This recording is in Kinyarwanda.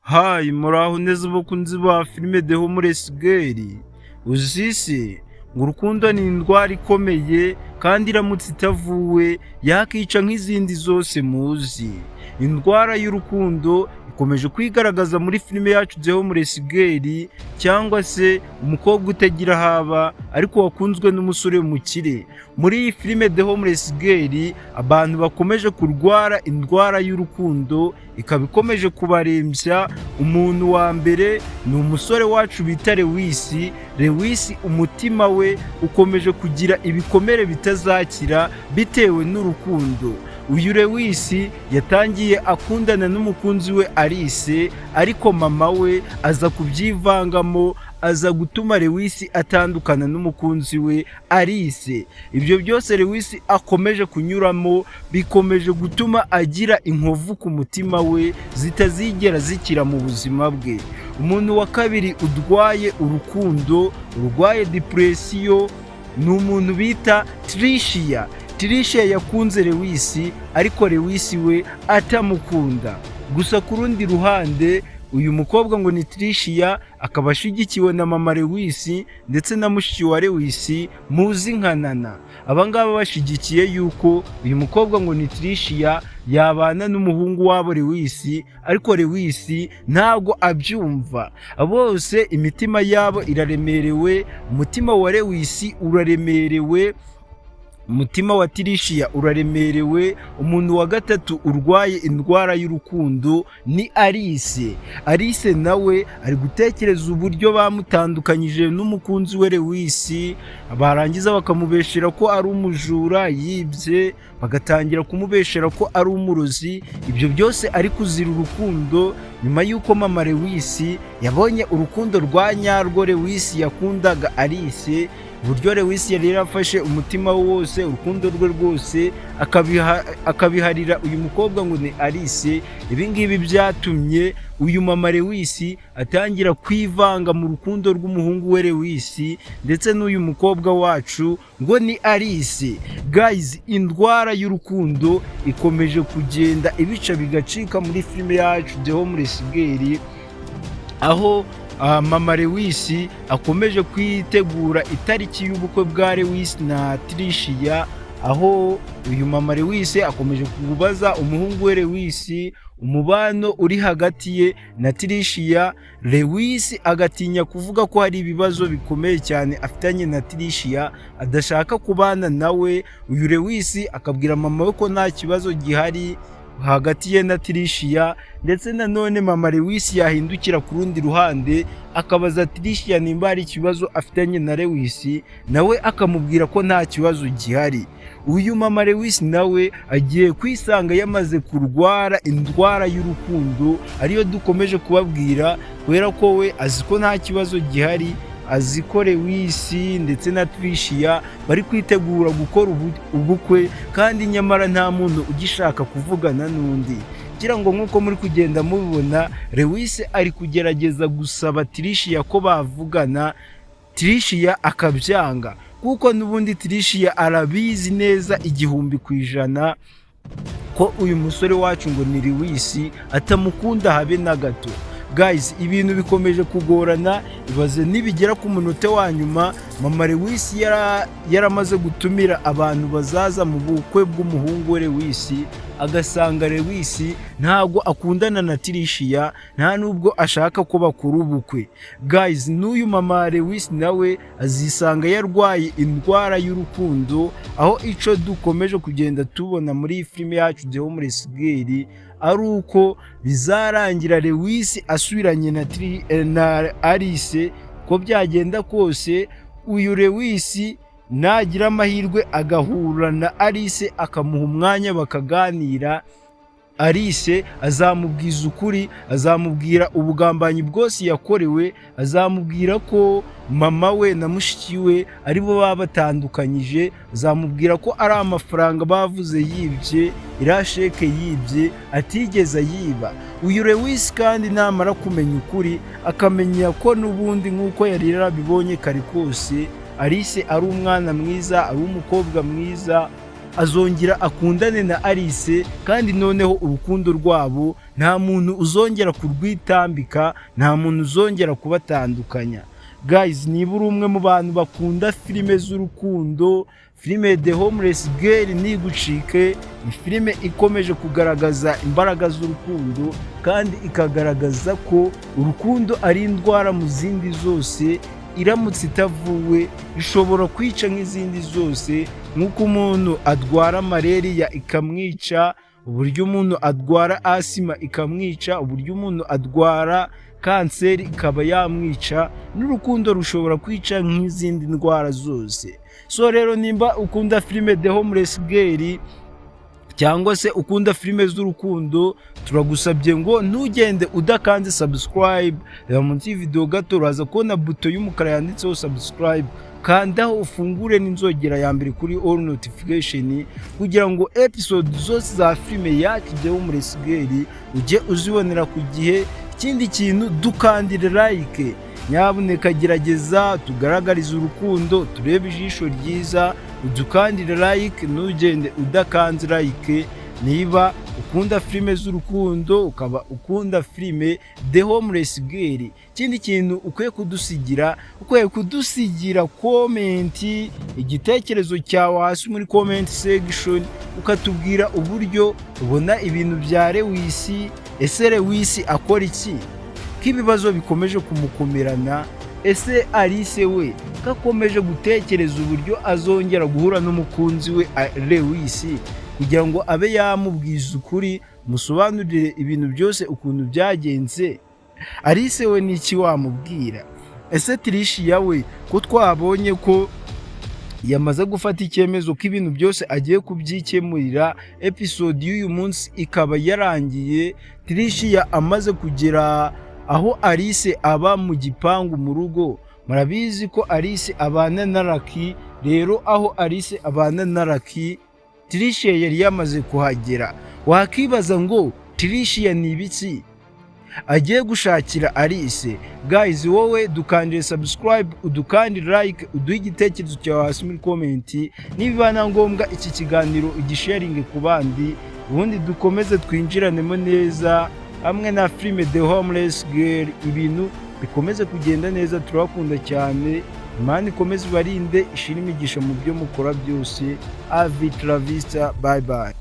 Hayi muraho neza abakunzi ba filime The Homeless Girl. Uzise ngo urukundo ni indwara ikomeye kandi iramutse itavuwe yakica nk'izindi zose muzi. Indwara y'urukundo ikomeje kwigaragaza muri filime yacu The Homeless Girl, cyangwa se umukobwa utagira haba ariko wakunzwe n'umusore mukire. Muri iyi filime The Homeless Girl abantu bakomeje kurwara indwara y'urukundo, ikaba ikomeje kubarembya. Umuntu wa mbere ni umusore wacu bita Lewis. Umutima we ukomeje kugira ibikomere bitazakira bitewe n'urukundo. Uyu Lewis yatangiye akundana n'umukunzi we Alice, ariko mama we aza kubyivangamo, aza gutuma Lewis atandukana n'umukunzi we Alice. Ibyo byose Lewis akomeje kunyuramo bikomeje gutuma agira inkovu ku mutima we zitazigera zikira mu buzima bwe. Umuntu wa kabiri urwaye urukundo, urwaye depression, ni umuntu bita Tricia. Tricia yakunze Lewis, ariko Lewis we atamukunda. Gusa ku rundi ruhande uyu mukobwa ngo ni Tricia akaba ashigikiwe na mama Lewis ndetse na mushiki wa Lewis muzi nka Nana. Abangaba bashigikiye yuko uyu mukobwa ngo ni Tricia yabana n'umuhungu wabo Lewis, ariko Lewis ntago abyumva. Bose imitima yabo iraremerewe, umutima wa Lewis uraremerewe, umutima wa Tricia uraremerewe. Umuntu wa gatatu urwaye indwara y'urukundo ni Alice nawe ari gutekereza uburyo bamutandukanyije n'umukunzi we Lewis, barangiza bakamubeshera ko ari umujura yibye, bagatangira kumubeshera ko ari umurozi. Ibyo byose ari kuzira urukundo, nyuma y'uko mama Lewis yabonye urukundo rwa nyarwo Lewis yakundaga Alice. Uburyo Lewis yari yarafashe umutima wose, urukundo rwe rwose akabiharira uyu mukobwa ngo ni Alice. Ibi ngibi byatumye uyu mama Lewis atangira kwivanga mu rukundo rw'umuhungu we Lewis ndetse n'uyu mukobwa wacu ngo ni Alice. Guys, indwara y'urukundo ikomeje kugenda ibica bigacika muri filime yacu The Homeless Girl, aho mama Lewis akomeje kwitegura itariki y'ubukwe bwa Lewis na Tricia, aho uyu mama Lewis akomeje kubaza umuhungu we Lewis umubano uri hagati ye na Tricia. Lewis agatinya kuvuga ko hari ibibazo bikomeye cyane afitanye na Tricia, adashaka kubana nawe. Uyu Lewis akabwira mama we ko nta kibazo gihari hagati ye na Tricia, ndetse nanone mama Lewis yahindukira ku rundi ruhande akabaza Tricia nimba hari ikibazo afitanye na Lewis, nawe akamubwira ko nta kibazo gihari. Uyu mama Lewis nawe agiye kwisanga yamaze kurwara indwara y'urukundo, ariyo dukomeje kubabwira, kubera ko we azi ko nta kibazo gihari, azi ko Lewis ndetse na Tricia bari kwitegura gukora ubukwe, kandi nyamara nta muntu ugishaka kuvugana n'undi. Kugira ngo nk'uko muri kugenda mubibona, Lewis ari kugerageza gusaba Tricia ko bavugana, Tricia akabyanga, kuko n'ubundi Tricia arabizi neza 100% ko uyu musore wacu ngo ni Lewis atamukunda habe na gato. Guys, ibintu bikomeje kugorana, ibaze nibigera ku munota wa nyuma mama Lewis yaramaze gutumira abantu bazaza mu bukwe bw'umuhungu we Lewis, agasanga Lewis ntago akundana na Tricia, nta nubwo ashaka ko bakora ubukwe. Guys, n'uyu mama Lewis nawe azisanga yarwaye indwara y'urukundo, aho ico dukomeje kugenda tubona muri iyi filime yacu The Homeless Girl ari uko bizarangira Lewis asubiranye na Alice. Ko byagenda kose uyu Lewis nagira amahirwe agahura na Alice akamuha umwanya bakaganira, Alice azamubwiza ukuri, azamubwira ubugambanyi bwose yakorewe, azamubwira ko mama we na mushiki we aribo babatandukanyije, azamubwira ko ari amafaranga bavuze yibye, irasheke yibye, atigeze yiba. Uyu Lewis kandi namara kumenya ukuri, akamenya ko n'ubundi nk'uko yari yarabibonye kare kose Alice ari umwana mwiza, ari umukobwa mwiza, azongera akundane na Alice, kandi noneho urukundo rwabo nta muntu uzongera kurwitambika, nta muntu uzongera kubatandukanya. Guys, niba uri umwe mu bantu bakunda filime z'urukundo, filime The Homeless Girl ntigucike. Ni filime ikomeje kugaragaza imbaraga z'urukundo, kandi ikagaragaza ko urukundo ari indwara mu zindi zose, iramutse itavuwe ishobora kwica nk'izindi zose. Nk'uko umuntu adwara malaria ikamwica, uburyo umuntu adwara asima ikamwica, uburyo umuntu adwara kanseri ikaba yamwica, n'urukundo rushobora kwica nk'izindi ndwara zose. So rero nimba ukunda filime The Homeless Girl cyangwa se ukunda filime z'urukundo, turagusabye ngo ntugende udakanze subscribe. Reba munsi y'ivideo gato uraza kubona buto y'umukara yanditseho subscribe, kandaho ufungure n'inzogera ya mbere kuri all notification, kugira ngo episode zose za filime yacu The Homeless Girl ujye uzibonera ku gihe. Ikindi kintu, dukandire like, nyabuneka gerageza tugaragarize urukundo, turebe ijisho ryiza, udukandire like, ntugende udakanze like. Niba ukunda filime z'urukundo, ukaba ukunda filime The Homeless Girl, ikindi kintu ukwiye kudusigira comment, igitekerezo cyawe hasi muri comment section, ukatubwira uburyo ubona ibintu bya Lewis. Ese Lewis akora iki k'ibibazo bikomeje kumukomerana? Ese Alice we kakomeje gutekereza uburyo azongera guhura n'umukunzi we Lewis, kugira ngo abe yamubwiza ukuri, musobanurire ibintu byose ukuntu byagenze. Alice we n'iki wamubwira? Ese Tricia we ko twabonye ko yamaze gufata icyemezo ko ibintu byose agiye kubyikemurira, episode y'uyu munsi ikaba yarangiye, Tricia amaze kugera aho Alice aba mu gipangu mu rugo. Murabizi ko Alice abana na Lucky, rero aho Alice abana na Lucky, Tricia yari yamaze kuhagera. Wakibaza ngo Tricia ni ibiki agiye gushakira Alice? Guys, wowe dukandire subscribe, udukandire like, uduhe igitekerezo cyawe hasi muri comment. Niba na ngombwa iki kiganiro ugisharinge ku bandi, ubundi dukomeze twinjiranemo neza hamwe na filime The Homeless Girl, ibintu bikomeze kugenda neza. Turabakunda cyane, Imana ikomeze ibarinde, ishira imigisha mu byo mukora byose. Avit la vista, bye bye.